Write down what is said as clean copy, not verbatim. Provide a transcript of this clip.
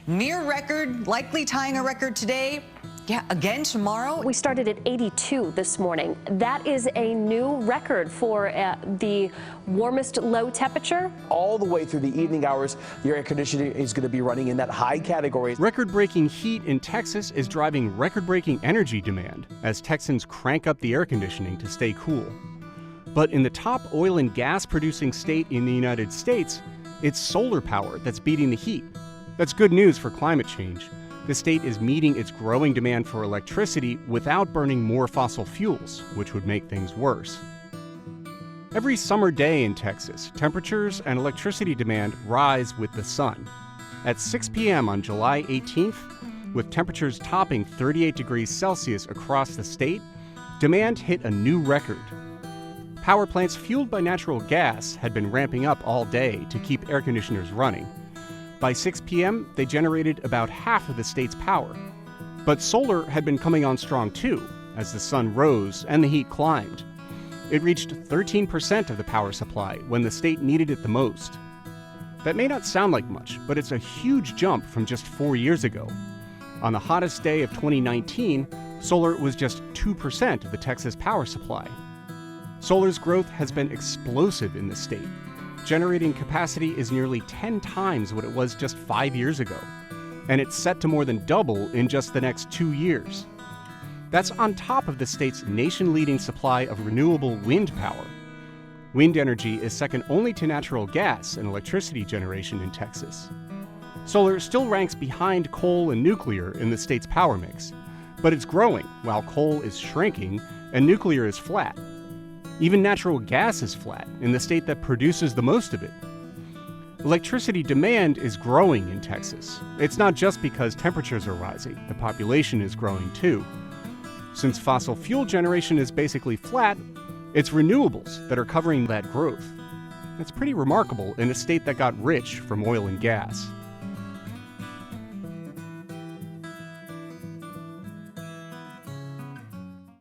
Near record, likely tying a record today. Yeah, again tomorrow. We started at 82 this morning. That is a new record for the warmest low temperature. All the way through the evening hours, your air conditioning is going to be running in that high category. Record-breaking heat in Texas is driving record-breaking energy demand as Texans crank up the air conditioning to stay cool. But in the top oil and gas producing state in the United States, it's solar power that's beating the heat. That's good news for climate change. The state is meeting its growing demand for electricity without burning more fossil fuels, which would make things worse. Every summer day in Texas, temperatures and electricity demand rise with the sun. At 6 p.m. on July 18th, with temperatures topping 38 degrees Celsius across the state, demand hit a new record. Power plants fueled by natural gas had been ramping up all day to keep air conditioners running. By 6 p.m., they generated about half of the state's power. But solar had been coming on strong too, as the sun rose and the heat climbed. It reached 13% of the power supply when the state needed it the most. That may not sound like much, but it's a huge jump from just 4 years ago. On the hottest day of 2019, solar was just 2% of the Texas power supply. Solar's growth has been explosive in the state. Generating capacity is nearly 10 times what it was just 5 years ago, and it's set to more than double in just the next 2 years. That's on top of the state's nation-leading supply of renewable wind power. Wind energy is second only to natural gas in electricity generation in Texas. Solar still ranks behind coal and nuclear in the state's power mix, but it's growing while coal is shrinking and nuclear is flat. Even natural gas is flat in the state that produces the most of it. Electricity demand is growing in Texas. It's not just because temperatures are rising, the population is growing too. Since fossil fuel generation is basically flat, it's renewables that are covering that growth. That's pretty remarkable in a state that got rich from oil and gas.